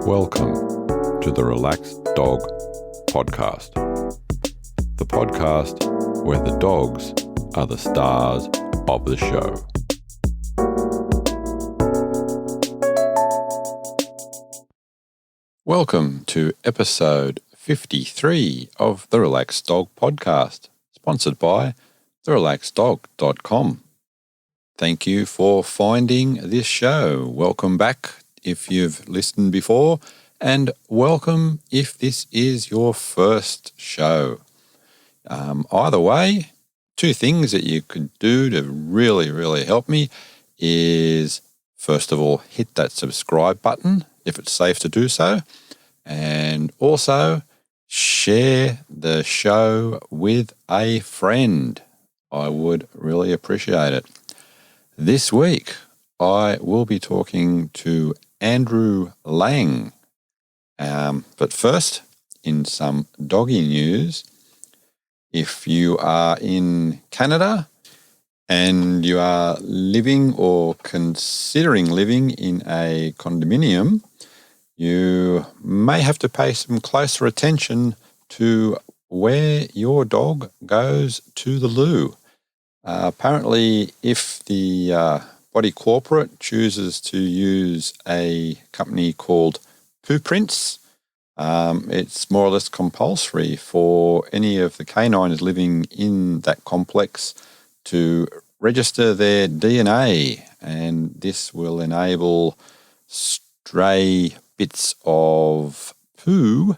Welcome to the Relaxed Dog Podcast, the podcast where the dogs are the stars of the show. Welcome to episode 53 of the Relaxed Dog Podcast, sponsored by therelaxeddog.com. Thank you for finding this show. Welcome back if you've listened before, and welcome if this is your first show. Either way, two things that you could do to really help me is, first of all, hit that subscribe button if it's safe to do so, and also share the show with a friend. I would really appreciate it. This week, I will be talking to Andrew Lang. But first, in some doggy news, if you are in Canada and you are living or considering living in a condominium, you may have to pay some closer attention to where your dog goes to the loo. Apparently, if the body corporate chooses to use a company called Poo Prints, it's more or less compulsory for any of the canines living in that complex to register their DNA, and this will enable stray bits of poo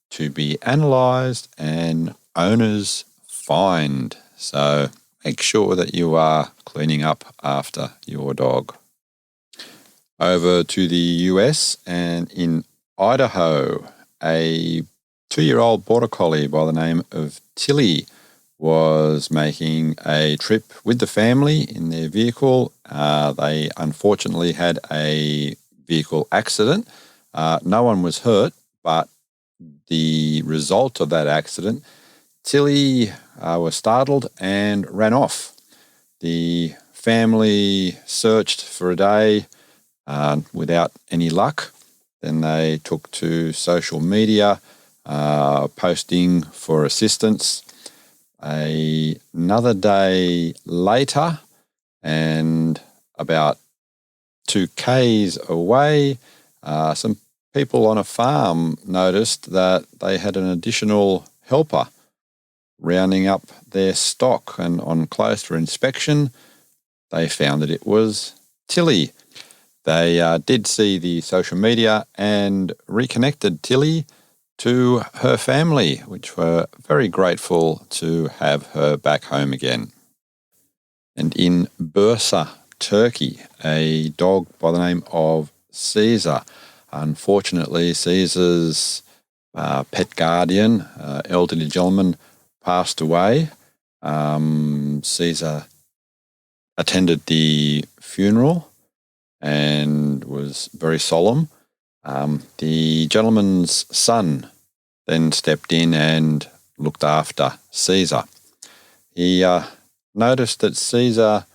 to be analysed and owners fined. So make sure that you are cleaning up after your dog. Over to the US, and in Idaho, a 2-year-old border collie by the name of Tilly was making a trip with the family in their vehicle. They unfortunately had a vehicle accident. No one was hurt, but the result of that accident, Tilly was startled and ran off. The family searched for a day without any luck. Then they took to social media, posting for assistance. Another day later, and about 2 k's away, some people on a farm noticed that they had an additional helper rounding up their stock, and on closer inspection, they found that it was Tilly. They did see the social media and reconnected Tilly to her family, which were very grateful to have her back home again. And in Bursa, Turkey, a dog by the name of Caesar. Unfortunately, Caesar's pet guardian, elderly gentleman, passed away. Caesar attended the funeral and was very solemn. The gentleman's son then stepped in and looked after Caesar. He noticed that Caesar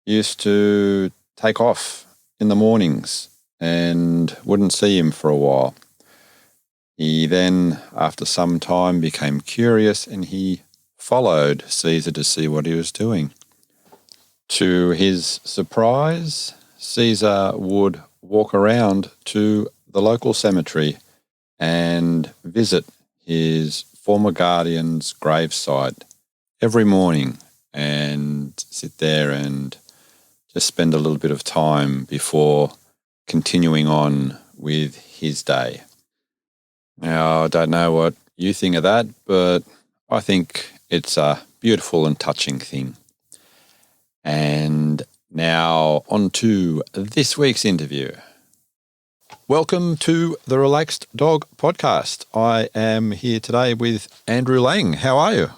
used to take off in the mornings and wouldn't see him for a while. He then, after some time, became curious and he followed Caesar to see what he was doing. To his surprise, Caesar would walk around to the local cemetery and visit his former guardian's graveside every morning and sit there and just spend a little bit of time before continuing on with his day. Now, I don't know what you think of that, but I think it's a beautiful and touching thing. And now on to this week's interview. Welcome to the Relaxed Dog Podcast. I am here today with Andrew Lang. How are you?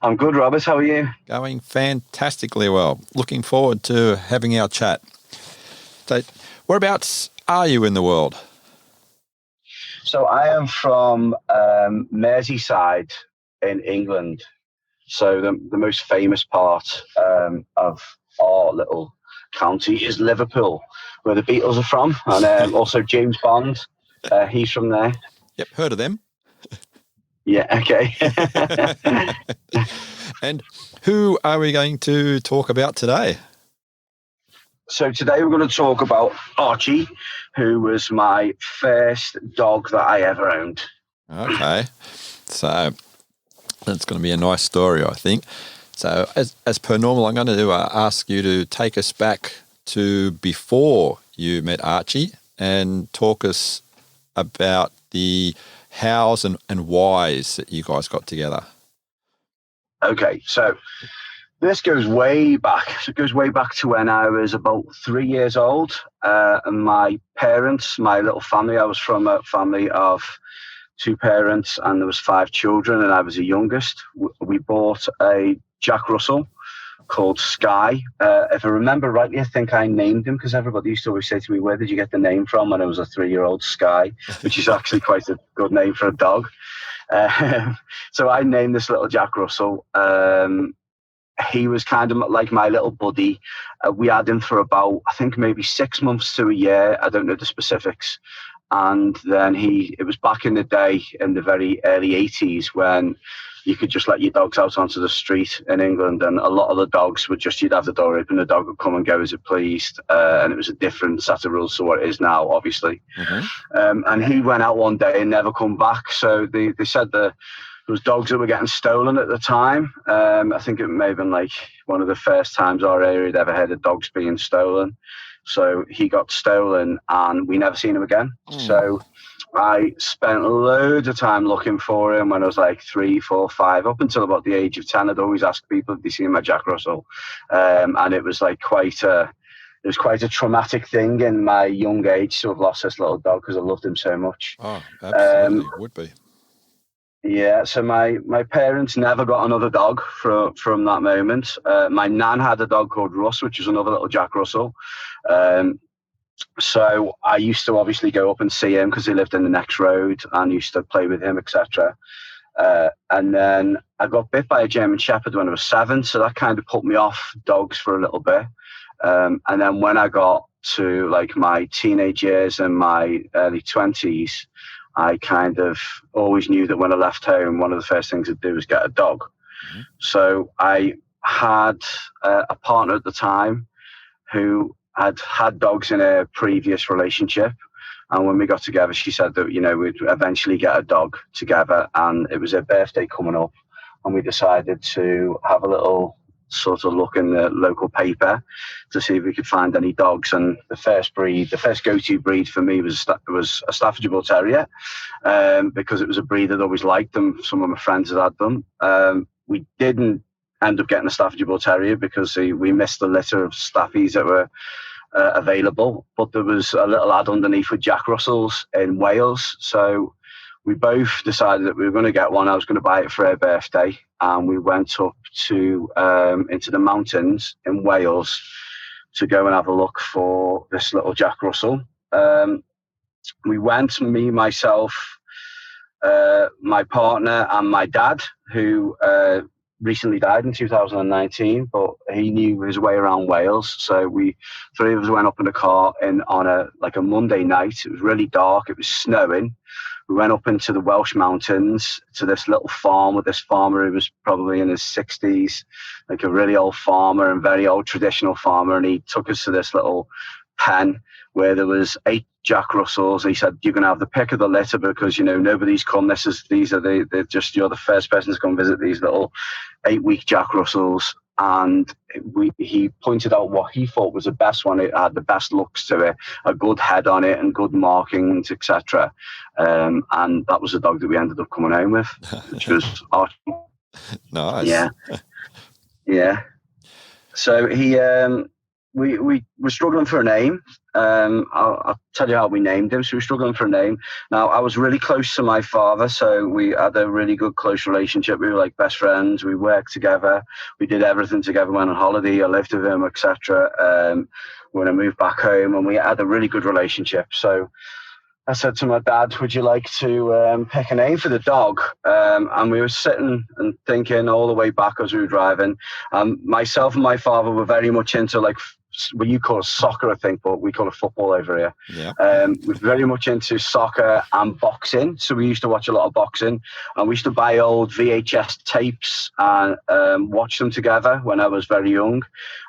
I'm good, Robert. How are you? Going fantastically well. Looking forward to having our chat. So, whereabouts are you in the world? So I am from Merseyside in England. So the most famous part of our little county is Liverpool, where the Beatles are from, and also James Bond. He's from there. Yep, heard of them. Yeah, okay. And who are we going to talk about today? So today we're going to talk about Archie, who was my first dog that I ever owned. Okay, so that's going to be a nice story, I think. So as per normal, I'm going to ask you to take us back to before you met Archie and talk us about the hows and whys that you guys got together. Okay, so this goes way back. It goes way back to when I was about 3 years old. And my parents, my little family, I was from a family of 2 parents and there was 5 children and I was the youngest. We bought a Jack Russell called Sky. If I remember rightly, I think I named him because everybody used to always say to me, where did you get the name from? When I was a 3-year-old, Sky, which is actually quite a good name for a dog. So I named this little Jack Russell. He was kind of like my little buddy. We had him for about, I think, maybe 6 months to a year. I don't know the specifics. And then it was back in the day, in the very early 80s, when you could just let your dogs out onto the street in England. And a lot of the dogs would just, you'd have the door open, the dog would come and go as it pleased. And it was a different set of rules to what it is now, obviously. Mm-hmm. And he went out one day and never come back. So they said there was dogs that were getting stolen at the time. I think it may have been like one of the first times our area had ever heard of dogs being stolen. So he got stolen and we never seen him again. So I spent loads of time looking for him when I was like 3, 4, 5, up until about the age of 10. I'd always ask people if they seen my Jack Russell. And it was like quite a traumatic thing in my young age to have lost this little dog because I loved him so much. Oh, absolutely, would be. Yeah, so my parents never got another dog from that moment. My nan had a dog called Russ, which is another little Jack Russell. So I used to obviously go up and see him because he lived in the next road and used to play with him, etc. And then I got bit by a German Shepherd when I was 7, so that kind of put me off dogs for a little bit. And then when I got to like my teenage years and my early 20s, I kind of always knew that when I left home, one of the first things I'd do was get a dog. Mm-hmm. So I had a partner at the time who had dogs in a previous relationship. And when we got together, she said that, we'd eventually get a dog together. And it was her birthday coming up. And we decided to have a little sort of look in the local paper to see if we could find any dogs. And the first go-to breed for me was a Staffordshire Bull Terrier, because it was a breed I'd always liked them. Some of my friends had them. We didn't end up getting a Staffordshire Bull Terrier because we missed the litter of Staffies that were available. But there was a little ad underneath with Jack Russells in Wales. So we both decided that we were going to get one. I was going to buy it for her birthday. And we went up to into the mountains in Wales to go and have a look for this little Jack Russell. We went, me, myself, my partner and my dad, who recently died in 2019, but he knew his way around Wales. So we 3 of us went up in a car on a Monday night. It was really dark. It was snowing. We went up into the Welsh mountains to this little farm with this farmer who was probably in his 60s, like a really old farmer and very old traditional farmer. And he took us to this little pen where there was 8 Jack Russells. He said, you're going to have the pick of the litter because, nobody's come. They're just, you're the first person to come visit these little 8-week Jack Russells. And he pointed out what he thought was the best one. It had the best looks to it, a good head on it and good markings, etc. And that was the dog that we ended up coming home with, which was Archie. Nice. Yeah. Yeah. So we were struggling for a name. I'll tell you how we named him. So we were struggling for a name. Now, I was really close to my father, so we had a really good, close relationship. We were like best friends. We worked together. We did everything together. Went on holiday. I lived with him, etc. When I moved back home, and we had a really good relationship. So I said to my dad, would you like to pick a name for the dog? And we were sitting and thinking all the way back as we were driving. Myself and my father were very much into like what you call soccer, I think, but we call it football over here. Yeah. We're very much into soccer and boxing. So we used to watch a lot of boxing, and we used to buy old VHS tapes and watch them together when I was very young.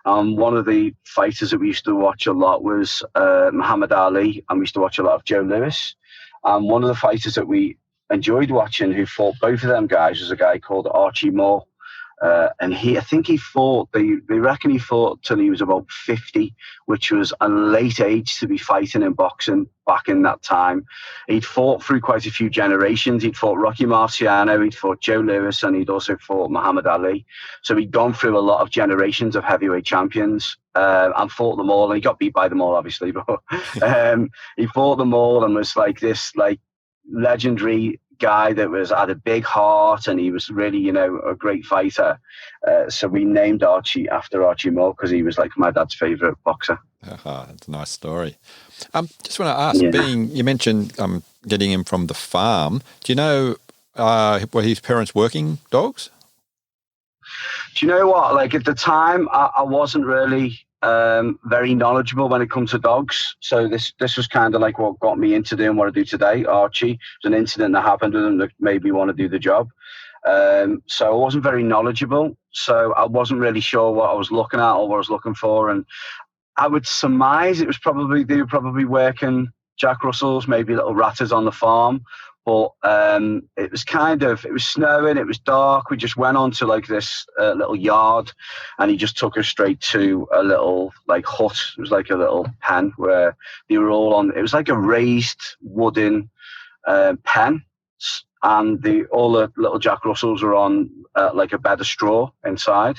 One of the fighters that we used to watch a lot was Muhammad Ali, and we used to watch a lot of Joe Louis. And one of the fighters that we enjoyed watching, who fought both of them guys, was a guy called Archie Moore. And I think he fought, they reckon he fought till he was about 50, which was a late age to be fighting in boxing back in that time. He'd fought through quite a few generations. He'd fought Rocky Marciano, he'd fought Joe Louis, and he'd also fought Muhammad Ali. So he'd gone through a lot of generations of heavyweight champions and fought them all. And he got beat by them all, obviously, but he fought them all and was like this like legendary guy that had a big heart, and he was really, a great fighter. So we named Archie after Archie Moore because he was like my dad's favourite boxer. That's a nice story. Just want to ask, you mentioned getting him from the farm. Do you know were his parents working dogs? Do you know what? Like at the time, I wasn't really very knowledgeable when it comes to dogs. So this was kind of like what got me into doing what I do today. Archie, it was an incident that happened with him that made me want to do the job. So I wasn't very knowledgeable. So I wasn't really sure what I was looking at or what I was looking for. And I would surmise they were probably working Jack Russells, maybe little ratters on the farm. But it was snowing, it was dark. We just went on to like this little yard, and he just took us straight to a little like hut. It was like a little pen where they were all on. It was like a raised wooden pen, and all the little Jack Russells were on like a bed of straw inside.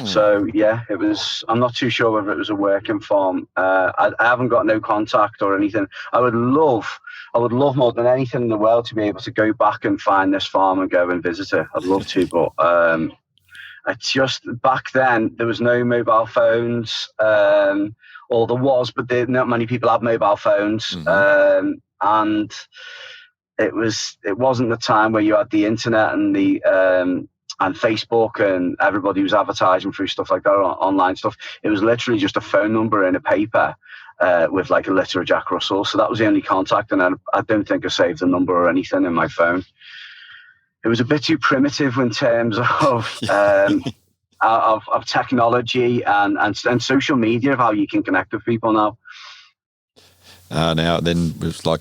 So yeah, it was. I'm not too sure whether it was a working farm. I haven't got no contact or anything. I would love more than anything in the world to be able to go back and find this farm and go and visit it. I'd love to, but it's just back then there was no mobile phones, or there was, but not many people had mobile phones, and it wasn't the time where you had the internet and the and Facebook, and everybody was advertising through stuff like that, online stuff. It was literally just a phone number in a paper with like a litter of Jack Russell. So that was the only contact, and I don't think I saved the number or anything in my phone. It was a bit too primitive in terms of of technology and social media, of how you can connect with people now. Now then it was like,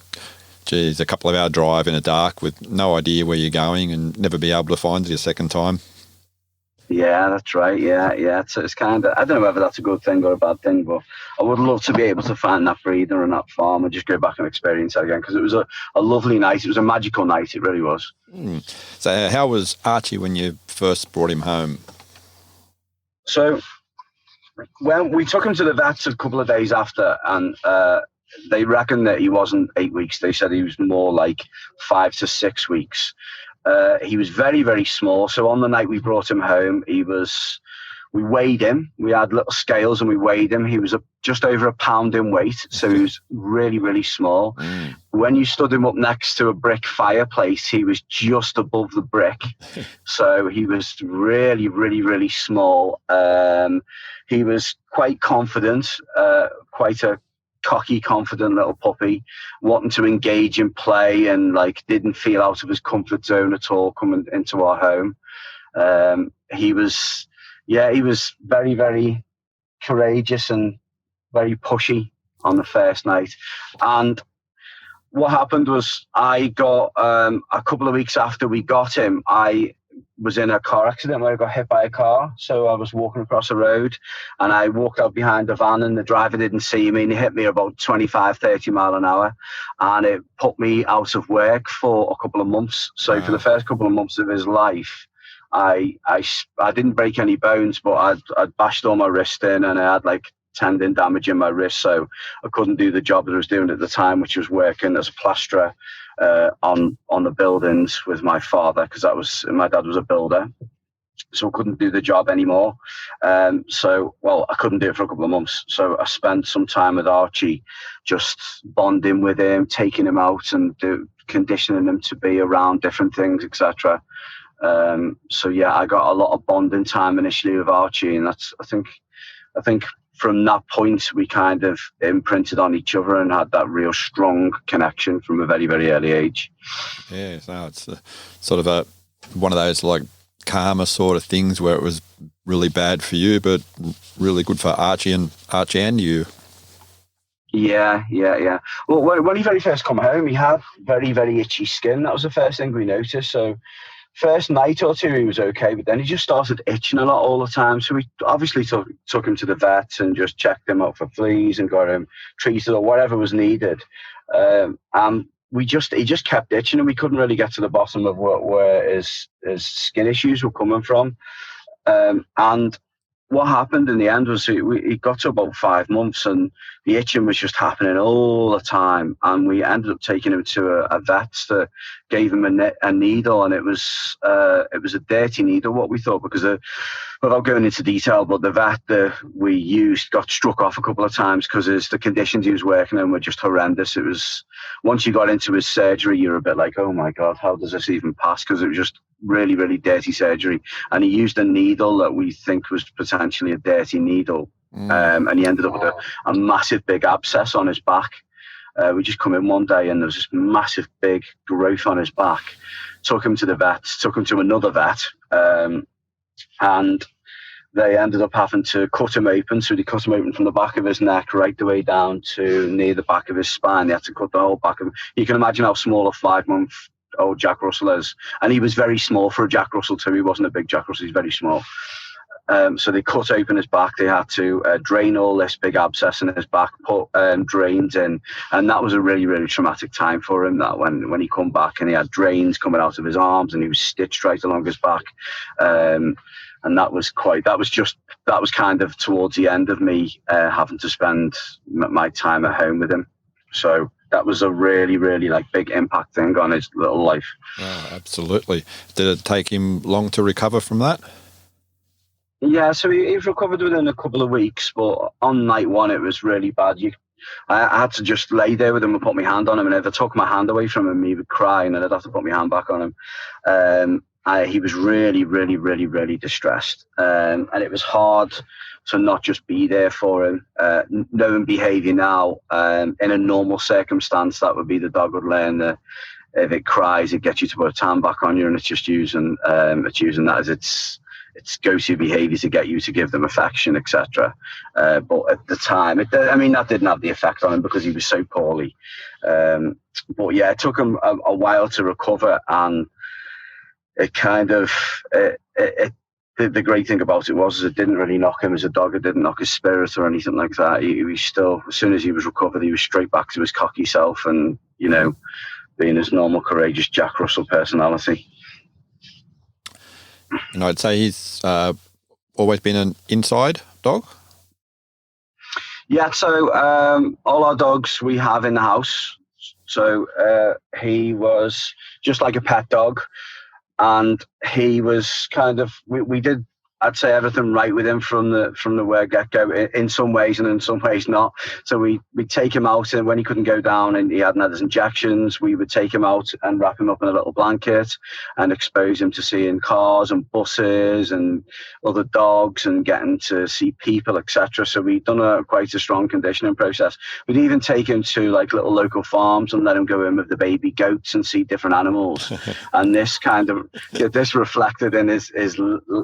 geez, a couple of hour drive in the dark with no idea where you're going and never be able to find it a second time. Yeah, that's right. Yeah. It's kind of, I don't know whether that's a good thing or a bad thing, but I would love to be able to find that breeder and that farm and just go back and experience it again, because it was a lovely night. It was a magical night. It really was. So how was Archie when you first brought him home? So when we took him to the vets a couple of days after, and they reckon that he wasn't 8 weeks. They said he was more like 5 to 6 weeks. He was very, very small. So on the night we brought him home, we weighed him. We had little scales and we weighed him. He was just over a pound in weight. So he was really, really small. When you stood him up next to a brick fireplace, he was just above the brick. So he was really, really, really small. He was quite confident, quite a cocky, confident little puppy, wanting to engage in play, and like didn't feel out of his comfort zone at all coming into our home. He was very, very courageous and very pushy on the first night. And what happened was, I got a couple of weeks after we got him, I was in a car accident where I got hit by a car. So I was walking across the road and I walked out behind a van, and the driver didn't see me, and he hit me about 25, 30 mile an hour, and it put me out of work for a couple of months. So for the first couple of months of his life, I didn't break any bones, but I'd bashed all my wrist in, and I had like tendon damage in my wrist, so I couldn't do the job that I was doing at the time, which was working as a plasterer on the buildings with my father, because my dad was a builder, so I couldn't do the job anymore. I couldn't do it for a couple of months. So I spent some time with Archie, just bonding with him, taking him out and conditioning him to be around different things, etc. I got a lot of bonding time initially with Archie, and that's, I think, I think from that point, we kind of imprinted on each other and had that real strong connection from a very, very early age. Yeah, so it's sort of one of those like karma sort of things where it was really bad for you, but really good for Archie and you. Yeah. Well, when he very first come home, he had very, very itchy skin. That was the first thing we noticed. So first night or two, he was okay, but then he just started itching a lot all the time. So we obviously took him to the vet and just checked him out for fleas and got him treated or whatever was needed. And he just kept itching, and we couldn't really get to the bottom of where his skin issues were coming from. And what happened in the end was he got to about 5 months, and the itching was just happening all the time. And we ended up taking him to a vet that gave him a needle, and it was a dirty needle, what we thought, because without going into detail, but the vet that we used got struck off a couple of times because the conditions he was working in were just horrendous. It was, once you got into his surgery, you're a bit like, oh my God, how does this even pass? Because it was just really, really dirty surgery. And he used a needle that we think was potentially a dirty needle. And he ended up with a massive big abscess on his back. We just come in one day and there was this massive big growth on his back. Took him to the vet, took him to another vet, and they ended up having to cut him open. So they cut him open from the back of his neck right the way down to near the back of his spine. They had to cut the whole back of him. You can imagine how small a 5-month-old Jack Russell is. And he was very small for a Jack Russell too. He wasn't a big Jack Russell, he's very small. So they cut open his back. They had to drain all this big abscess in his back, put drains in, and that was a really, really traumatic time for him. That when he come back and he had drains coming out of his arms and he was stitched right along his back, and that was kind of towards the end of me having to spend my time at home with him. So that was a really, really like big impact thing on his little life. Oh, absolutely. Did it take him long to recover from that? Yeah, so he recovered within a couple of weeks, but on night one it was really bad. I had to just lay there with him and put my hand on him, and if I took my hand away from him, he would cry, and then I'd have to put my hand back on him. He was really, really, really, really distressed, and it was hard to not just be there for him. Knowing behaviour now, in a normal circumstance, that would be the dog would learn that if it cries, it gets you to put a hand back on you, and it's just using that as its go-to behaviour to get you to give them affection, etc. But at the time, that didn't have the effect on him because he was so poorly. But yeah, it took him a while to recover, and it kind of the great thing about it was it didn't really knock him as a dog. It didn't knock his spirit or anything like that. He was still, as soon as he was recovered, he was straight back to his cocky self and being his normal, courageous Jack Russell personality. And I'd say he's always been an inside dog? Yeah, so all our dogs we have in the house. So he was just like a pet dog, and he was kind of, we did, I'd say, everything right with him from the word get-go in some ways, and in some ways not. So we'd take him out, and when he couldn't go down and he hadn't had his injections, we would take him out and wrap him up in a little blanket and expose him to seeing cars and buses and other dogs and getting to see people, etc. So we'd done quite a strong conditioning process. We'd even take him to like little local farms and let him go in with the baby goats and see different animals. And this reflected in his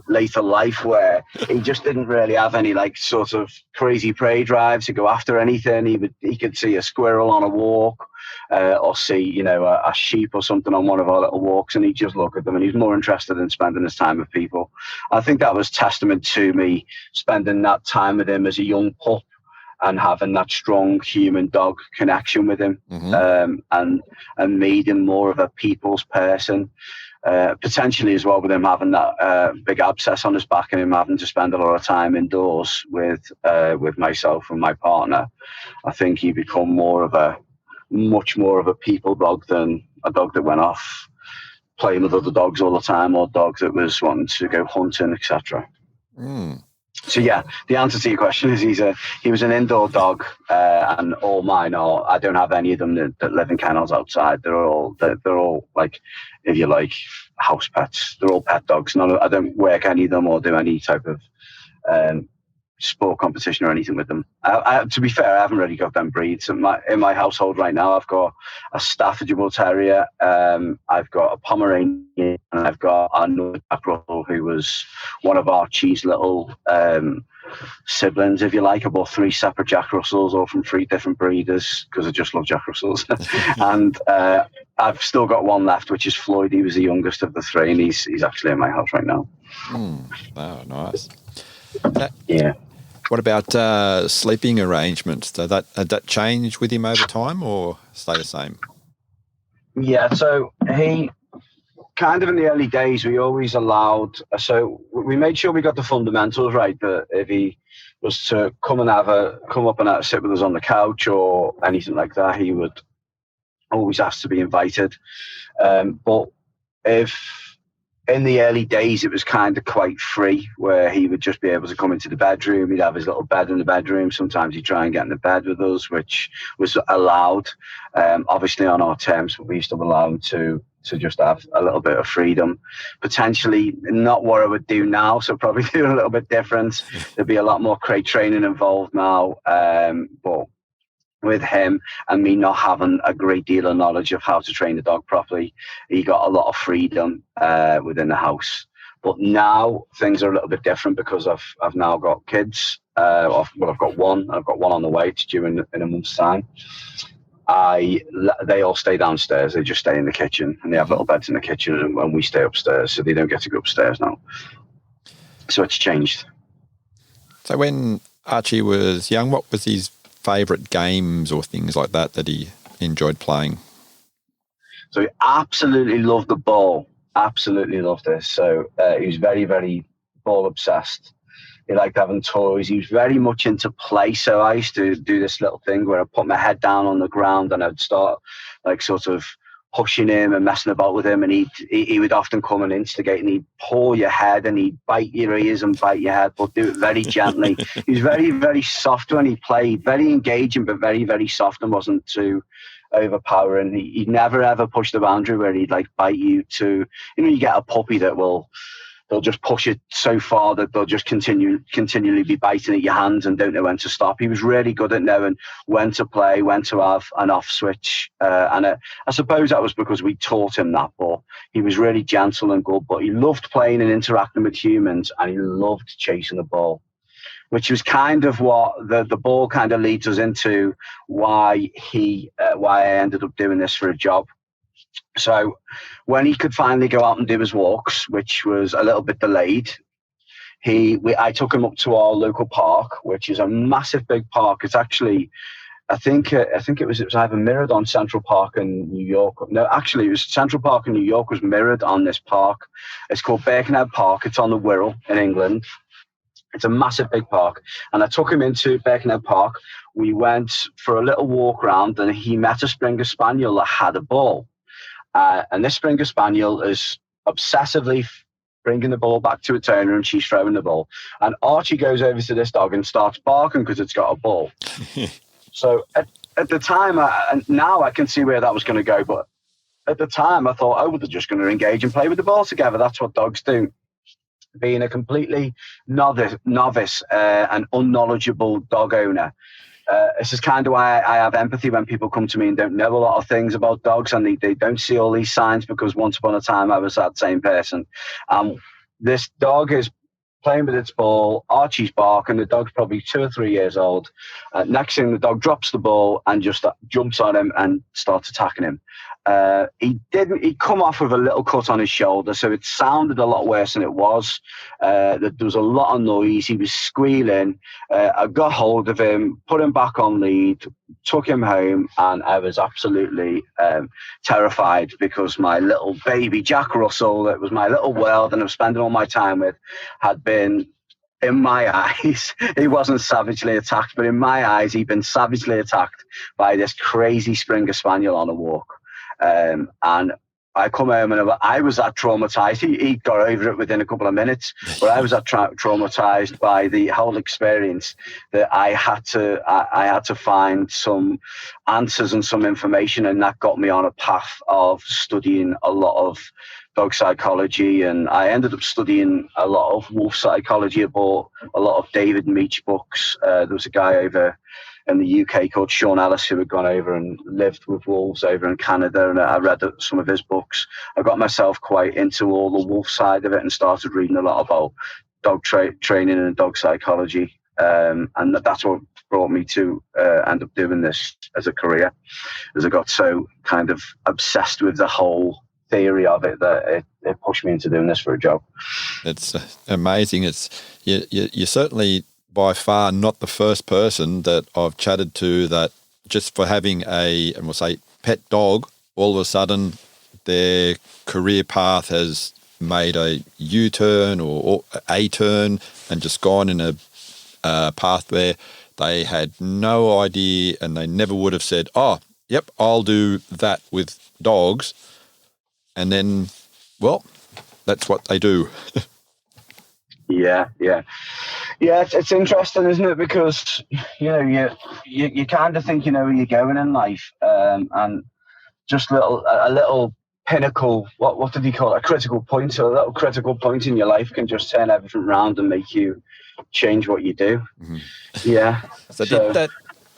later life, where he just didn't really have any like sort of crazy prey drive to go after anything. He could see a squirrel on a walk, or see a sheep or something on one of our little walks, and he'd just look at them, and he's more interested in spending his time with people. I think that was testament to me spending that time with him as a young pup and having that strong human dog connection with him. And made him more of a people's person. Potentially as well, with him having that big abscess on his back and him having to spend a lot of time indoors with myself and my partner, I think he become much more of a people dog than a dog that went off playing with other dogs all the time, or dog that was wanting to go hunting, etc. So yeah, the answer to your question is he was an indoor dog, and all mine are. I don't have any of them that live in kennels outside. They're all like, if you like, house pets. They're all pet dogs. I don't work any of them or do any type of sport competition or anything with them. To be fair, I haven't really got them breeds. In my household right now, I've got a Staffordshire Bull Terrier, I've got a Pomeranian, and I've got another Jack Russell, who was one of Archie's little siblings, if you like. I bought 3 separate Jack Russells, all from 3 different breeders, because I just love Jack Russells. And I've still got one left, which is Floyd. He was the youngest of the 3, and he's actually in my house right now. Oh, nice. Yeah. What about sleeping arrangements? Did that change with him over time, or stay the same? Yeah, so he kind of in the early days, we always allowed, so we made sure we got the fundamentals right, that if he was to come up and sit with us on the couch or anything like that, he would always ask to be invited. But if in the early days, it was kind of quite free, where he would just be able to come into the bedroom. He'd have his little bed in the bedroom. Sometimes he'd try and get in the bed with us, which was allowed, obviously on our terms, but we used to allow him to just have a little bit of freedom. Potentially not what I would do now, so probably do a little bit different. There'd be a lot more crate training involved now, but with him and me not having a great deal of knowledge of how to train the dog properly, he got a lot of freedom within the house. But now things are a little bit different, because I've now got kids. I've got one. I've got one on the way. It's due in a month's time. They all stay downstairs. They just stay in the kitchen, and they have little beds in the kitchen, and we stay upstairs. So they don't get to go upstairs now. So it's changed. So when Archie was young, what was his favourite games or things like that he enjoyed playing? So he absolutely loved the ball. Absolutely loved this. So he was very, very ball obsessed. He liked having toys. He was very much into play. So I used to do this little thing where I put my head down on the ground and I'd start like sort of pushing him and messing about with him, and he would often come and instigate, and he'd paw your head and he'd bite your ears and bite your head, but do it very gently. He was very, very soft when he played, very engaging, but very, very soft, and wasn't too overpowering. He'd never ever push the boundary where he'd like bite you to, you get a puppy that they'll just push it so far that they'll just continually be biting at your hands and don't know when to stop. He was really good at knowing when to play, when to have an off switch. And I suppose that was because we taught him that, but he was really gentle and good. But he loved playing and interacting with humans, and he loved chasing the ball, which was kind of what the ball kind of leads us into why I ended up doing this for a job. So when he could finally go out and do his walks, which was a little bit delayed, I took him up to our local park, which is a massive big park. It's actually, I think it was either mirrored on Central Park in New York. No, actually, it was Central Park in New York was mirrored on this park. It's called Birkenhead Park. It's on the Wirral in England. It's a massive big park. And I took him into Birkenhead Park. We went for a little walk around, and he met a Springer Spaniel that had a ball. And this Springer Spaniel is obsessively bringing the ball back to its owner, and she's throwing the ball. And Archie goes over to this dog and starts barking because it's got a ball. So at the time, and now I can see where that was going to go, but at the time I thought, they're just going to engage and play with the ball together. That's what dogs do. Being a completely novice and unknowledgeable dog owner, this is kind of why I have empathy when people come to me and don't know a lot of things about dogs, and they don't see all these signs, because once upon a time I was that same person. This dog is playing with its ball, Archie's barking, the dog's probably 2 or 3 years old. Next thing, the dog drops the ball and just jumps on him and starts attacking him. He'd come off with a little cut on his shoulder, so it sounded a lot worse than it was. There was a lot of noise. He was squealing. I got hold of him, put him back on lead, took him home, and I was absolutely terrified, because my little baby Jack Russell, that was my little world and I was spending all my time with, had been, in my eyes, he wasn't savagely attacked, but in my eyes, he'd been savagely attacked by this crazy Springer Spaniel on a walk. And I come home and I was that traumatized. He got over it within a couple of minutes, but I was that traumatized by the whole experience that I had to find some answers and some information, and that got me on a path of studying a lot of dog psychology, and I ended up studying a lot of wolf psychology. I bought a lot of David Meach books. There was a guy over in the UK called Sean Ellis who had gone over and lived with wolves over in Canada, and I read some of his books. I got myself quite into all the wolf side of it and started reading a lot about dog training and dog psychology, and that's what brought me to end up doing this as a career, as I got so kind of obsessed with the whole theory of it that it pushed me into doing this for a job. It's amazing. You're certainly by far not the first person that I've chatted to that just for having and we'll say pet dog, all of a sudden their career path has made a U-turn or a turn and just gone in a path where they had no idea and they never would have said, oh, yep, I'll do that with dogs. And then, well, that's what they do. Yeah. It's interesting, isn't it? Because you kind of think you know where you're going in life, and just a little pinnacle. What did he call it? A critical point. So a little critical point in your life can just turn everything around and make you change what you do. Mm-hmm. Yeah. So did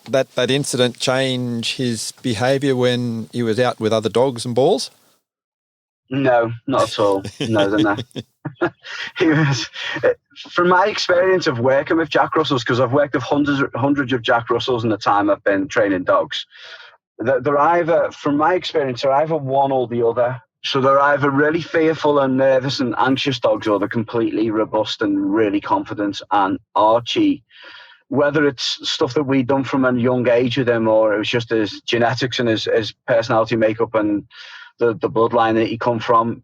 that incident change his behaviour when he was out with other dogs and balls? No, not at all. No. He was, from my experience of working with Jack Russells, because I've worked with hundreds of Jack Russells in the time I've been training dogs. They're either, from my experience, they're either one or the other. So they're either really fearful and nervous and anxious dogs, or they're completely robust and really confident. And Archie, whether it's stuff that we'd done from a young age with him, or it was just his genetics and his personality makeup and the bloodline that he come from,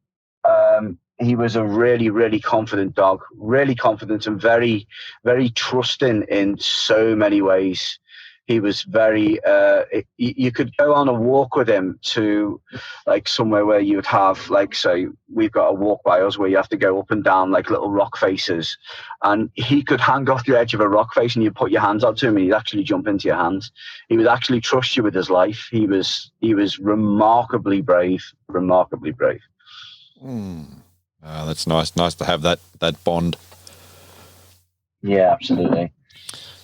he was a really, really confident dog, really confident and very, very trusting in so many ways. He was very, you could go on a walk with him to like somewhere where you would have, like, say, we've got a walk by us where you have to go up and down like little rock faces, and he could hang off the edge of a rock face and you put your hands up to him and he'd actually jump into your hands. He would actually trust you with his life. He was remarkably brave. Oh, that's nice to have that bond. Yeah, absolutely.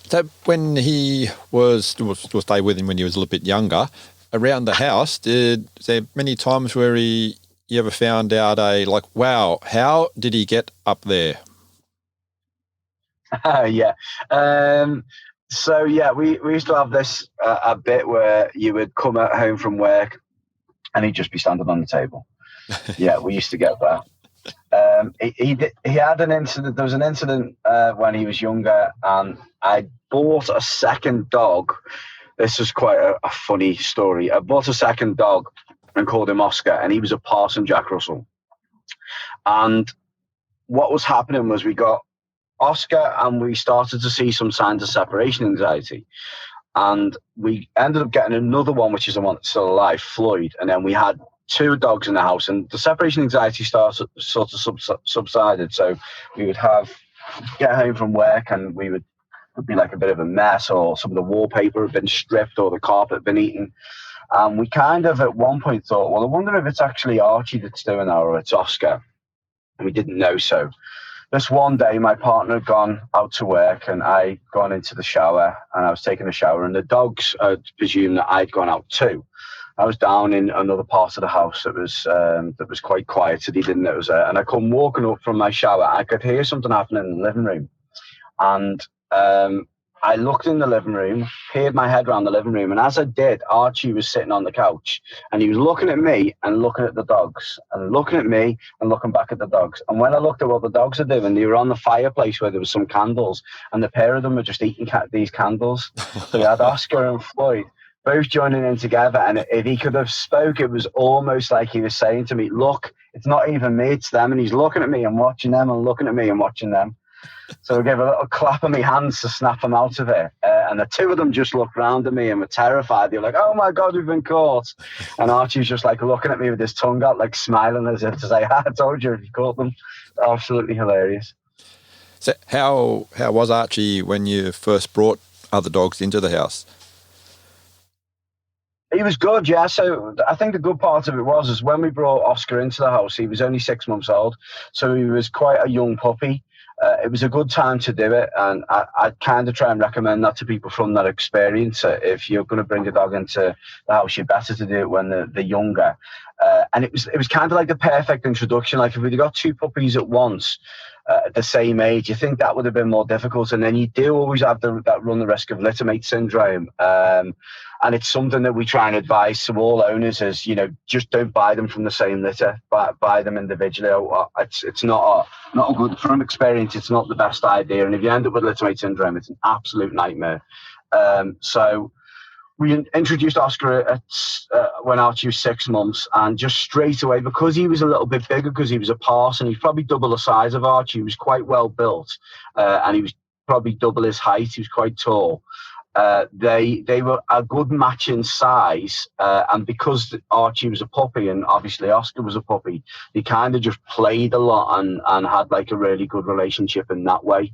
So when he we'll stay with him when he was a little bit younger, around the house, is there many times where you ever found out wow, how did he get up there? Yeah. So yeah, we used to have this a bit where you would come home from work and he'd just be standing on the table. Yeah, we used to get that. He had an incident. There was an incident when he was younger, and I bought a second dog. This is quite a funny story. I bought a second dog and called him Oscar, and he was a Parson Jack Russell. And what was happening was we got Oscar, and we started to see some signs of separation anxiety. And we ended up getting another one, which is the one that's still alive, Floyd. And then we had 2 dogs in the house, and the separation anxiety sort of subsided. So we would get home from work, and would be like a bit of a mess, or some of the wallpaper had been stripped, or the carpet had been eaten. And we kind of at one point thought, well, I wonder if it's actually Archie that's doing that, or it's Oscar. And we didn't know. So this one day, my partner had gone out to work, and I'd gone into the shower, and I was taking a shower, and the dogs presumed that I'd gone out too. I was down in another part of the house that was quite quiet, so he didn't know it was there. And I come walking up from my shower. I could hear something happening in the living room. And I looked in the living room, peered my head around the living room, and as I did, Archie was sitting on the couch, and he was looking at me and looking at the dogs, and looking at me and looking back at the dogs. And when I looked at what the dogs were doing, they were on the fireplace where there was some candles, and the pair of them were just eating these candles. So we had Oscar and Floyd both joining in together, and if he could have spoke, it was almost like he was saying to me, look, it's not even me, it's them. And he's looking at me and watching them, and looking at me and watching them. So I gave a little clap of my hands to snap them out of it. And the 2 of them just looked round at me and were terrified. They were like, oh my God, we've been caught. And Archie was just like looking at me with his tongue out, like smiling as if to say, I told you, you caught them. Absolutely hilarious. So how was Archie when you first brought other dogs into the house? He was good, yeah. So I think the good part of it is when we brought Oscar into the house, he was only 6 months old, so he was quite a young puppy. It was a good time to do it, and I'd kind of try and recommend that to people from that experience. If you're going to bring a dog into the house, you're better to do it when they're younger. And it was kind of like the perfect introduction. Like if we'd got two puppies at once, at the same age, you think that would have been more difficult. And then you do always have that run the risk of littermate syndrome. And it's something that we try and advise to all owners is, just don't buy them from the same litter, buy them individually. It's not a good, from experience, it's not the best idea. And if you end up with littermate syndrome, it's an absolute nightmare. So we introduced Oscar when Archie was 6 months, and just straight away, because he was a little bit bigger, because he was a parson, he's probably double the size of Archie. He was quite well built, and he was probably double his height. He was quite tall. They were a good match in size, and because Archie was a puppy and obviously Oscar was a puppy, they kind of just played a lot and had like a really good relationship in that way.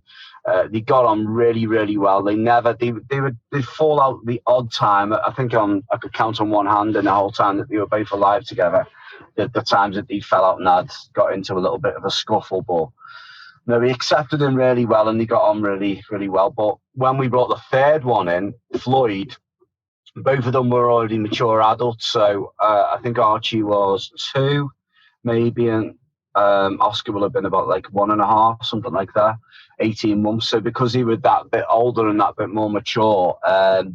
They got on really, really well. They'd fall out the odd time. I think I could count on one hand in the whole time that they were both alive together, the times that they fell out and had got into a little bit of a scuffle, but no, we accepted him really well and they got on really, really well. But when we brought the third one in, Floyd, both of them were already mature adults. So I think Archie was 2, maybe, and Oscar will have been about like 1.5, something like that, 18 months. So because he was that bit older and that bit more mature,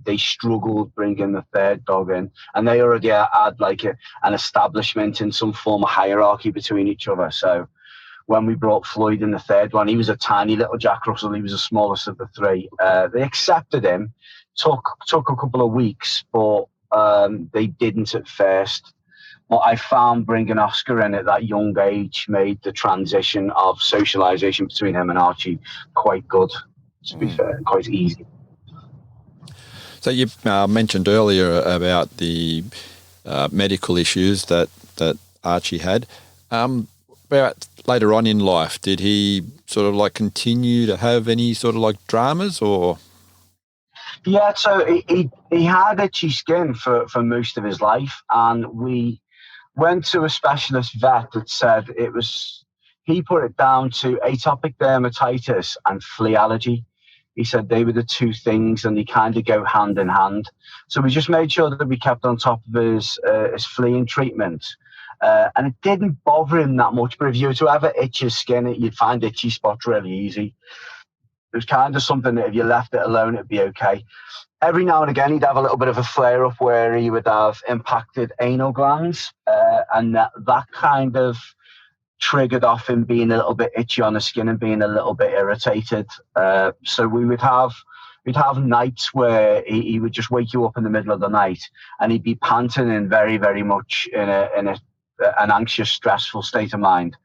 they struggled bringing the third dog in. And they already had like an establishment in some form of hierarchy between each other. So when we brought Floyd in the third one, he was a tiny little Jack Russell. He was the smallest of the 3. They accepted him. Took a couple of weeks, but they didn't at first. But I found bringing Oscar in at that young age made the transition of socialisation between him and Archie quite good, to be fair, quite easy. So you mentioned earlier about the medical issues that Archie had. About later on in life, did he sort of like continue to have any sort of like dramas or? Yeah, so he had itchy skin for most of his life, and we went to a specialist vet that said he put it down to atopic dermatitis and flea allergy. He said they were the 2 things and they kind of go hand in hand. So we just made sure that we kept on top of his fleeing treatment. And it didn't bother him that much, but if you were to ever itch his skin, you'd find itchy spots really easy. It was kind of something that if you left it alone, it'd be okay. Every now and again, he'd have a little bit of a flare-up where he would have impacted anal glands, and that kind of triggered off him being a little bit itchy on the skin and being a little bit irritated. So we'd have nights where he would just wake you up in the middle of the night and he'd be panting and very, very much in an anxious, stressful state of mind.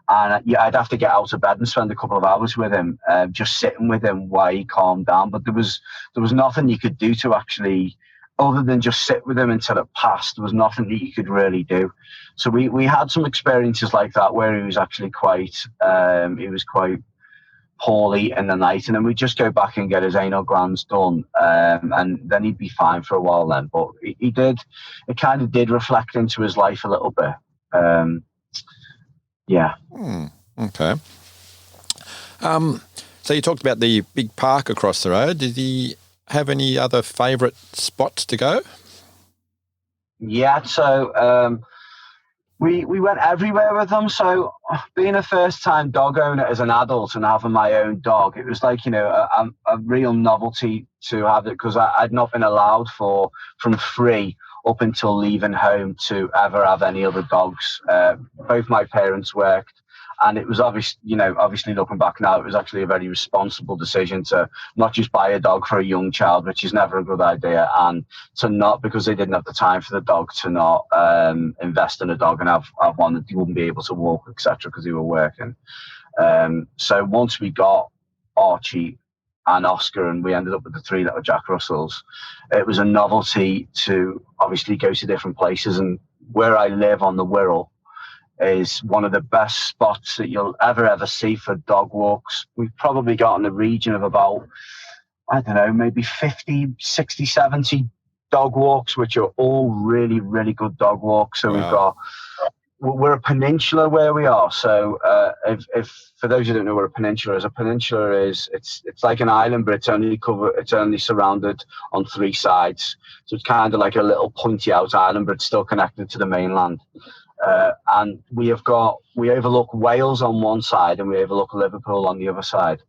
And I'd have to get out of bed and spend a couple of hours with him, just sitting with him while he calmed down. But there was nothing you could do to actually, other than just sit with him until it passed. There was nothing that you could really do. So we had some experiences like that where he was actually quite poorly in the night, and then we'd just go back and get his anal glands done, and then he'd be fine for a while then. But it kind of did reflect into his life a little bit. Yeah. Okay. So you talked about the big park across the road. Did he have any other favourite spots to go? Yeah, so we went everywhere with them. So being a first-time dog owner as an adult and having my own dog, it was like, a real novelty to have it, because I'd not been allowed from 3 up until leaving home to ever have any other dogs. Both my parents worked, and it was obviously looking back now, it was actually a very responsible decision to not just buy a dog for a young child, which is never a good idea, and to not, because they didn't have the time for the dog, to not invest in a dog and have one that you wouldn't be able to walk, etc., because they were working. So once we got Archie and Oscar, and we ended up with the 3 little Jack Russells, it was a novelty to obviously go to different places. And where I live on the Wirral is one of the best spots that you'll ever see for dog walks. We've probably got in the region of about, I don't know, maybe 50, 60, 70 dog walks, which are all really, really good dog walks. So we're a peninsula where we are. So if for those who don't know what a peninsula is, it's like an island, but it's only surrounded on three sides. So it's kind of like a little pointy out island, but it's still connected to the mainland. And we overlook Wales on one side and we overlook Liverpool on the other side.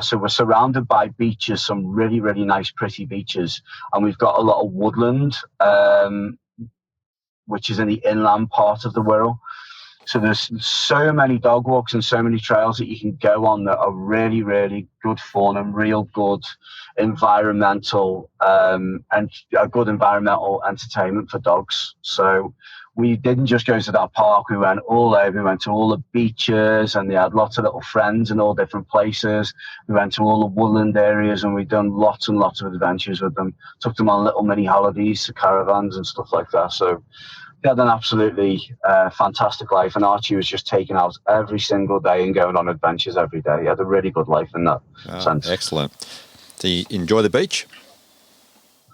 So we're surrounded by beaches, some really, really nice, pretty beaches. And we've got a lot of woodland, which is in the inland part of the Wirral. So there's so many dog walks and so many trails that you can go on that are really, really good fun and real good environmental and a good environmental entertainment for dogs. So we didn't just go to that park. We went all over. We went to all the beaches, and they had lots of little friends in all different places. We went to all the woodland areas, and we've done lots and lots of adventures with them. Took them on little mini holidays to caravans and stuff like that. So they had an absolutely fantastic life, and Archie was just taken out every single day and going on adventures every day. He had a really good life in that sense. Excellent. Do you enjoy the beach?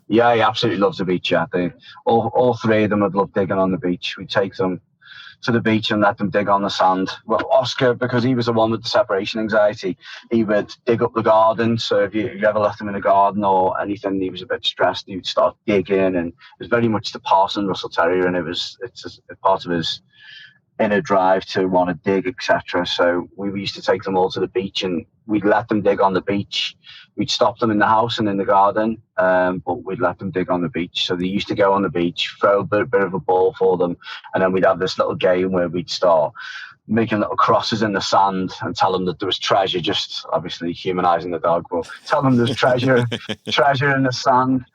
Yeah, he absolutely loves the beach. Yeah, all three of them would love digging on the beach. We'd take them to the beach and let them dig on the sand. Well, Oscar, because he was the one with the separation anxiety, he would dig up the garden. So if you ever left him in the garden or anything, he was a bit stressed, he would start digging. And it was very much the Parson Russell Terrier, and it's a part of his inner drive to want to dig, etc. So we used to take them all to the beach, and we'd let them dig on the beach. We'd stop them in the house and in the garden, but we'd let them dig on the beach. So they used to go on the beach, throw a bit of a ball for them, and then we'd have this little game where we'd start making little crosses in the sand and tell them that there was treasure, just obviously humanizing the dog, but tell them there's treasure in the sand.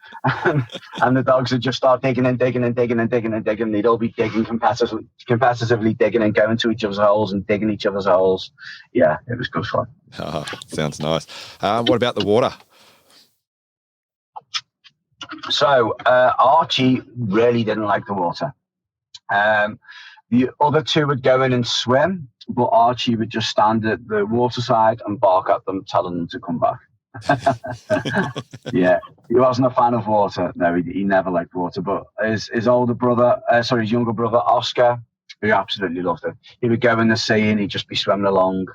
And the dogs would just start digging and digging and digging and digging and digging. They'd all be digging competitively digging and going to each other's holes and digging each other's holes. Yeah, it was good fun. Oh, sounds nice. What about the water? So Archie really didn't like the water. The other two would go in and swim, but Archie would just stand at the waterside and bark at them, telling them to come back. Yeah, he wasn't a fan of water. No, he never liked water. But his younger brother, Oscar, he absolutely loved it. He would go in the sea and he'd just be swimming along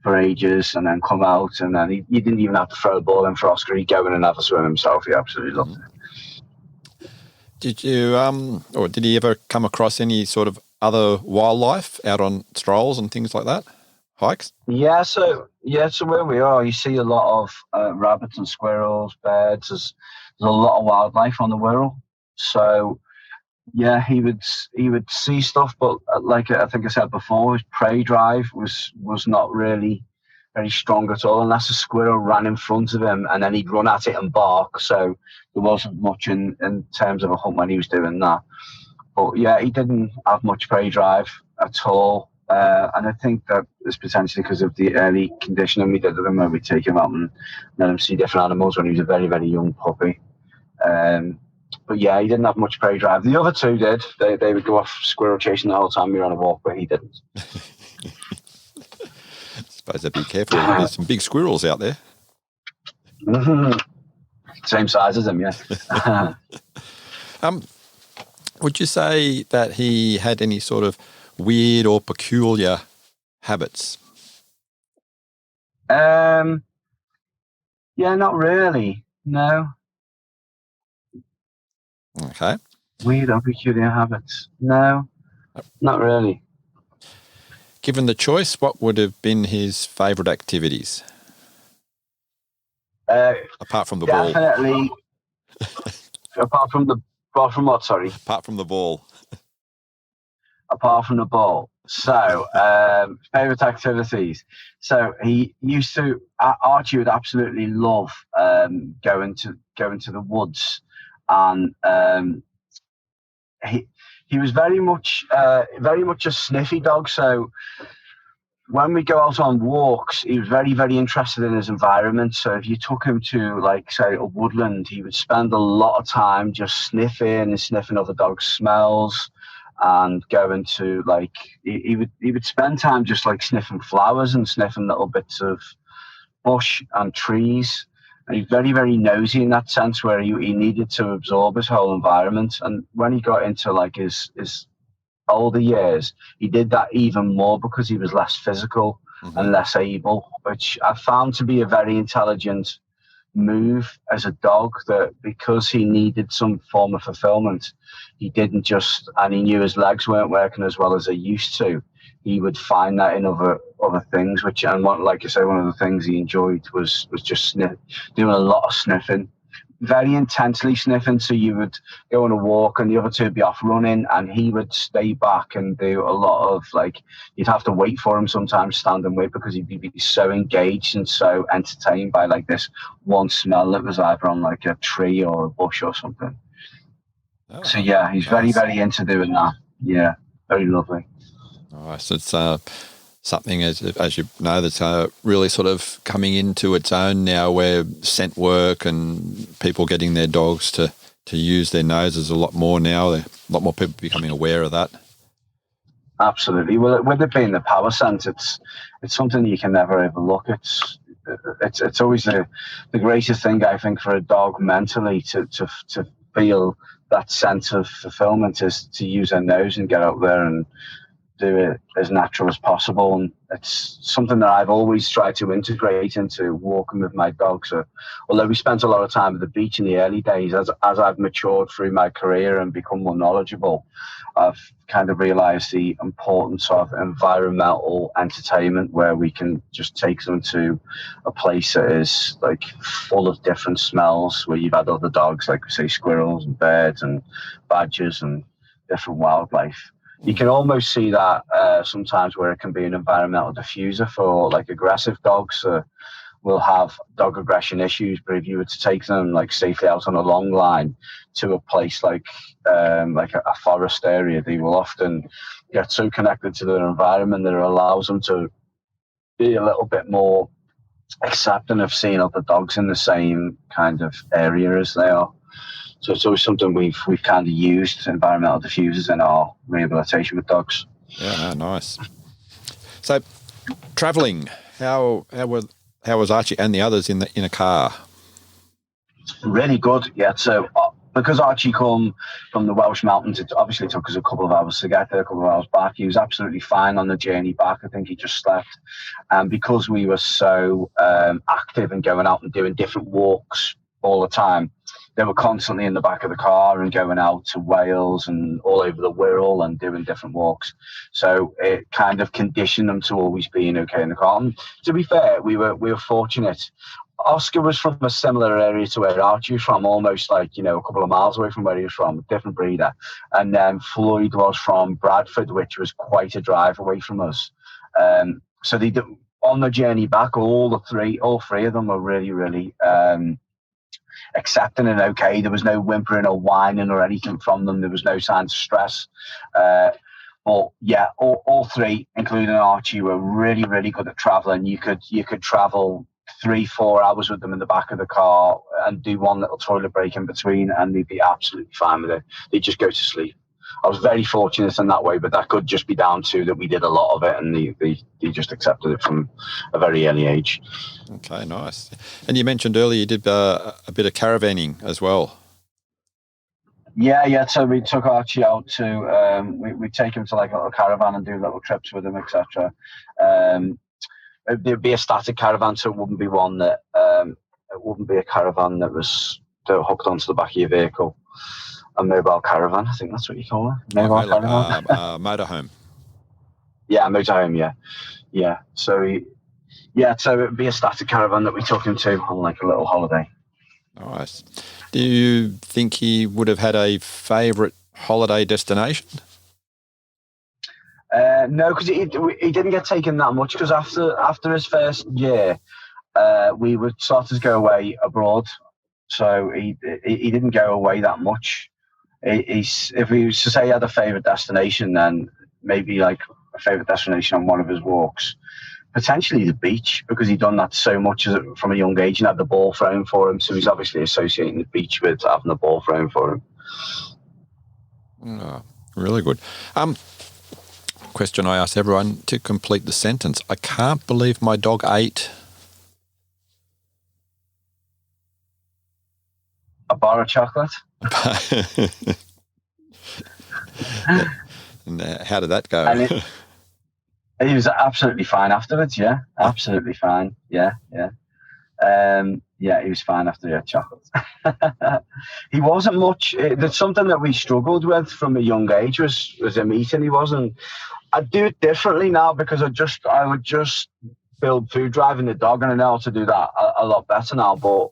for ages and then come out, and then he didn't even have to throw a ball in for Oscar. He'd go in and have a swim himself. He absolutely loved it. Did you, or did he ever come across any sort of other wildlife out on strolls and things like that? Hikes? Yeah, so where we are, you see a lot of rabbits and squirrels, birds. There's a lot of wildlife on the Wirral. So yeah, he would see stuff, but like I think I said before, his prey drive was not really very strong at all, unless a squirrel ran in front of him and then he'd run at it and bark. So there wasn't much in terms of a hunt when he was doing that. But yeah, he didn't have much prey drive at all. And I think that is potentially because of the early conditioning we did with him, where we take him out and let him see different animals when he was a very, very young puppy. But yeah, he didn't have much prey drive. The other two did. They would go off squirrel chasing the whole time we were on a walk, but he didn't. Suppose I'd be careful. There's some big squirrels out there. Same size as him, yeah. Would you say that he had any sort of weird or peculiar habits? Yeah, not really. No. Okay. Weird or peculiar habits? No, not really. Given the choice, what would have been his favourite activities? Apart from the ball. Definitely. Apart from what, sorry? Apart from the ball. Apart from the ball. So, favourite activities. So Archie would absolutely love going to the woods, and he was very much a sniffy dog. So when we go out on walks, he was very, very interested in his environment. So if you took him to, like, say, a woodland, he would spend a lot of time just sniffing other dogs' smells, and going to, like, he would spend time just like sniffing flowers and sniffing little bits of bush and trees. And he's very, very nosy in that sense, where he needed to absorb his whole environment. And when he got into like his older years, he did that even more because he was less physical and less able, which I found to be a very intelligent move as a dog, that because he needed some form of fulfillment, he didn't just, and he knew his legs weren't working as well as they used to, he would find that in other things, which, and what, like you say, one of the things he enjoyed was just doing a lot of sniffing, very intensely sniffing. So you would go on a walk and the other two would be off running, and he would stay back and do a lot of, like, you'd have to wait for him sometimes, stand and wait, because he'd be so engaged and so entertained by like this one smell that was either on like a tree or a bush or something. Oh, so yeah, he's nice. Very, very into doing that. Yeah, very lovely. Nice. It's something, as you know, that's really sort of coming into its own now, where scent work and people getting their dogs to use their noses a lot more now. A lot more people becoming aware of that. Absolutely. Well, with it being the power scent, it's something you can never overlook. It's always the greatest thing, I think, for a dog mentally to feel that sense of fulfillment, is to use their nose and get out there and do it as natural as possible. And it's something that I've always tried to integrate into walking with my dogs. So, although we spent a lot of time at the beach in the early days, as I've matured through my career and become more knowledgeable, I've kind of realized the importance of environmental entertainment, where we can just take them to a place that is like full of different smells, where you've had other dogs, like say squirrels and birds and badgers and different wildlife. You can almost see that sometimes, where it can be an environmental diffuser for like aggressive dogs. Will have dog aggression issues, but if you were to take them like safely out on a long line to a place like a forest area, they will often get so connected to their environment that it allows them to be a little bit more accepting of seeing other dogs in the same kind of area as they are. So it's always something we've kind of used, environmental diffusers, in our rehabilitation with dogs. Yeah, nice. So, travelling, how was Archie and the others in a car? Really good, yeah. So because Archie come from the Welsh mountains, it obviously took us a couple of hours to get there, a couple of hours back. He was absolutely fine on the journey back. I think he just slept. And because we were so active and going out and doing different walks all the time, they were constantly in the back of the car and going out to Wales and all over the Wirral and doing different walks. So it kind of conditioned them to always being okay in the car. And to be fair, we were fortunate. Oscar was from a similar area to where Archie was from, almost like, a couple of miles away from where he was from, a different breeder. And then Floyd was from Bradford, which was quite a drive away from us. So they did, on the journey back, all three of them were really, really accepting and okay. There was no whimpering or whining or anything from them. There was no signs of stress. But yeah, all three, including Archie, were really, really good at traveling. You could travel 3-4 hours with them in the back of the car and do one little toilet break in between, and they'd be absolutely fine with it. They'd just go to sleep. I was very fortunate in that way, but that could just be down to that we did a lot of it, and they just accepted it from a very early age. Okay, nice. And you mentioned earlier you did a bit of caravanning as well. Yeah. So we took Archie out to we take him to like a little caravan and do little trips with him, etc. There'd be a static caravan, so it wouldn't be one that it wouldn't be a caravan that was hooked onto the back of your vehicle. A mobile caravan, I think that's what you call it. Mobile caravan. Motorhome. Yeah, motorhome. Yeah. So so it'd be a static caravan that we took him to on like a little holiday. Nice. Do you think he would have had a favourite holiday destination? No, because he didn't get taken that much. Because after his first year, we would sort of go away abroad. So he didn't go away that much. If he was to say he had a favourite destination, then maybe like a favourite destination on one of his walks, potentially the beach, because he'd done that so much from a young age and had the ball thrown for him. So he's obviously associating the beach with having the ball thrown for him. Oh, really good. Question I ask everyone to complete the sentence. I can't believe my dog ate. a bar of chocolate. And how did that go? And he was absolutely fine afterwards. Yeah, absolutely fine. Yeah. He was fine after he had chocolate. He wasn't much. That's something that we struggled with from a young age was him eating. He wasn't. I do it differently now because I would just build food driving the dog, and I know how to do that a lot better now. But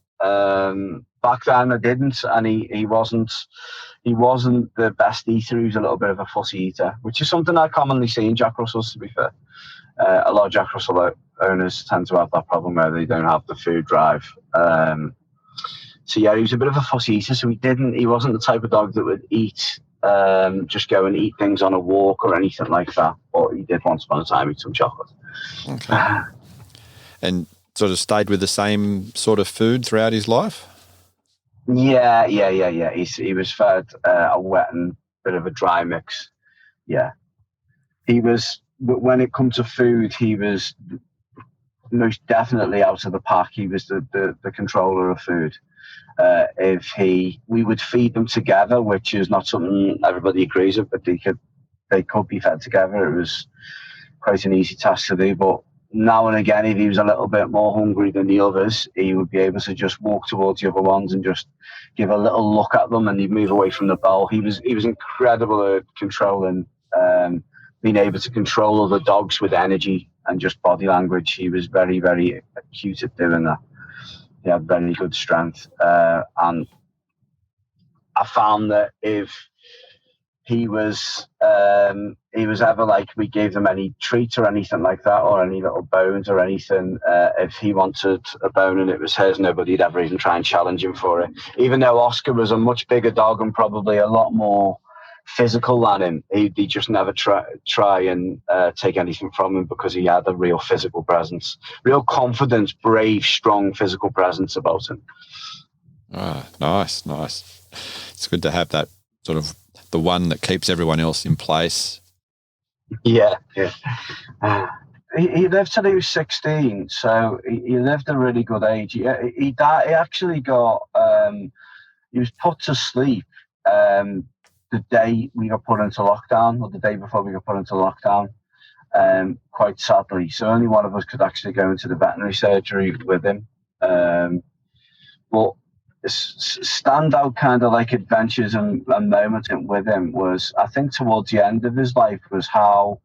back then I didn't, and he wasn't the best eater. He was a little bit of a fussy eater, which is something I commonly see in Jack Russells, to be fair. A lot of Jack Russell owners tend to have that problem where they don't have the food drive. So yeah, he was a bit of a fussy eater. So he wasn't the type of dog that would eat, just go and eat things on a walk or anything like that. But he did once upon a time eat some chocolate. Okay. And sort of stayed with the same sort of food throughout his life? Yeah. He was fed a wet and bit of a dry mix. Yeah. He was, when it comes to food, he was most definitely out of the pack. He was the controller of food. We would feed them together, which is not something everybody agrees with, but they could be fed together. It was quite an easy task to do. But now and again, if he was a little bit more hungry than the others, he would be able to just walk towards the other ones and just give a little look at them, and he'd move away from the bowl. He was incredible at controlling, being able to control other dogs with energy and just body language. He was very, very acute at doing that. He had very good strength, and I found that if he was ever like we gave them any treat or anything like that, or any little bones or anything, if he wanted a bone and it was his, nobody'd ever even try and challenge him for it. Even though Oscar was a much bigger dog and probably a lot more physical than him, he just never try and take anything from him, because he had a real physical presence, real confidence, brave, strong physical presence about him. Oh, nice. It's good to have that sort of the one that keeps everyone else in place. Yeah. He lived till he was 16, so he lived a really good age. He actually got he was put to sleep the day we got put into lockdown, or the day before we got put into lockdown, quite sadly. So only one of us could actually go into the veterinary surgery with him. But standout kind of like adventures and moments with him was, I think towards the end of his life, was how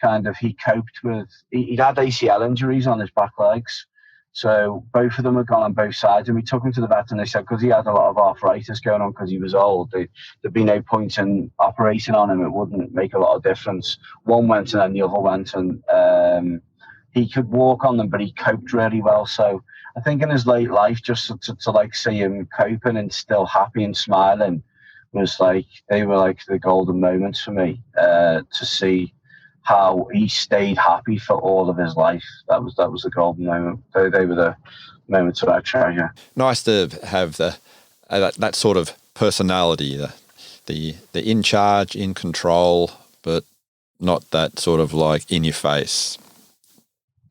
kind of he coped with, he'd had ACL injuries on his back legs. So both of them had gone on both sides, and we took him to the vet, and they said because he had a lot of arthritis going on because he was old, there'd be no point in operating on him. It wouldn't make a lot of difference. One went and then the other went, and he could walk on them, but he coped really well. So I think in his late life, just to like see him coping and still happy and smiling was like, they were like the golden moments for me, to see how he stayed happy for all of his life. That was the golden moment. They were the moments that I treasure. Nice to have that sort of personality, the in charge, in control, but not that sort of like in your face.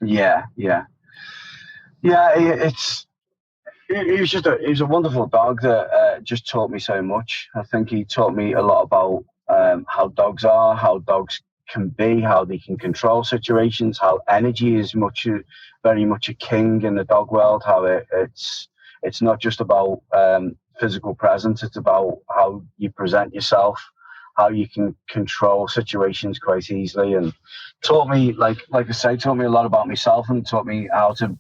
Yeah. He was a wonderful dog that just taught me so much. I think he taught me a lot about how dogs are, how dogs can be, how they can control situations, how energy is very much a king in the dog world, how it's not just about physical presence, it's about how you present yourself, how you can control situations quite easily, and taught me, like I say, taught me a lot about myself, and taught me how to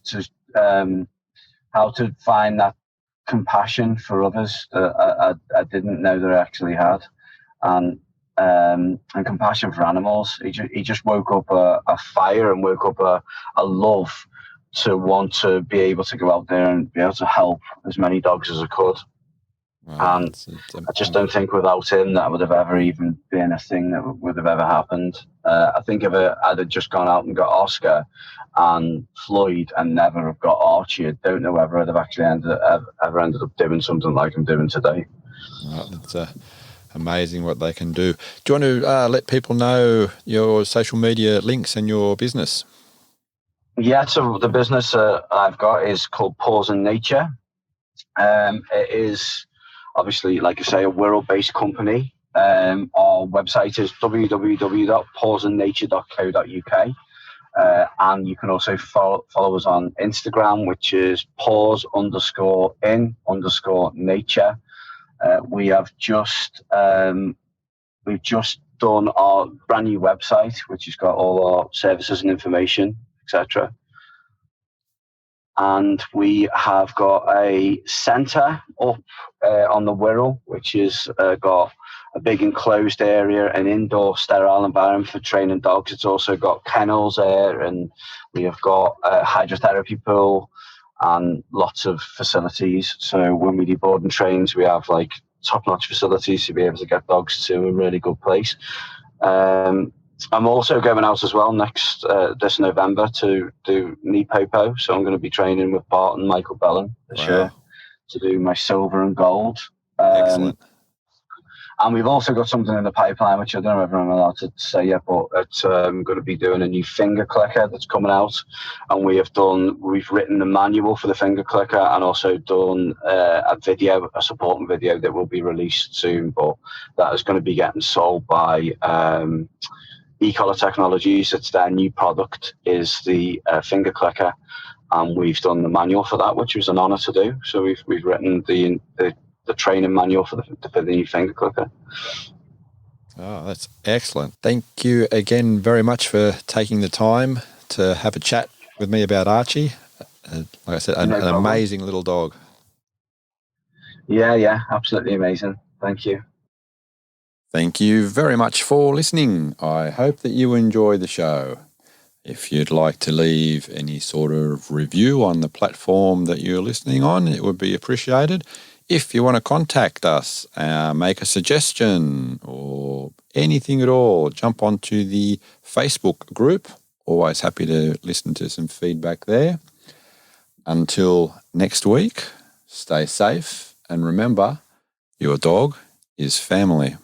find that compassion for others that I didn't know that I actually had, and compassion for animals. He just woke up a fire and woke up a love to want to be able to go out there and be able to help as many dogs as I could. Wow, and I just don't think without him that would have ever even been a thing that would have ever happened. I think if I'd have just gone out and got Oscar and Floyd and never have got Archie, I don't know whether I'd have actually ever ended up doing something like I'm doing today. Right, that's amazing what they can do. Do you want to let people know your social media links and your business? Yeah, so the business I've got is called Paws in Nature. It is obviously, like I say, a Wirral-based company. Our website is www.pawsandnature.co.uk. And you can also follow us on Instagram, which is paws_in_nature. We've just done our brand new website, which has got all our services and information, etc. And we have got a centre up on the Wirral, which has got a big enclosed area, an indoor sterile environment for training dogs. It's also got kennels there, and we have got a hydrotherapy pool and lots of facilities. So when we do boarding trains, we have like top-notch facilities to be able to get dogs to a really good place. I'm also going out as well this November to do Nipopo, so I'm going to be training with Bart and Michael Bellin this year to do my silver and gold. Excellent. And we've also got something in the pipeline, which I don't know if I'm allowed to say yet, but it's going to be doing a new finger clicker that's coming out. And we've written the manual for the finger clicker and also done a supporting video that will be released soon. But that is going to be getting sold by E-Collar Technologies. It's their new product, is the finger clicker. And we've done the manual for that, which was an honour to do. So we've written the training manual for the new finger clicker. Oh, that's excellent. Thank you again very much for taking the time to have a chat with me about Archie. Like I said, an amazing little dog. Yeah, absolutely amazing. Thank you. Thank you very much for listening. I hope that you enjoy the show. If you'd like to leave any sort of review on the platform that you're listening on, it would be appreciated. If you want to contact us, make a suggestion or anything at all, jump onto the Facebook group. Always happy to listen to some feedback there. Until next week, stay safe and remember, your dog is family.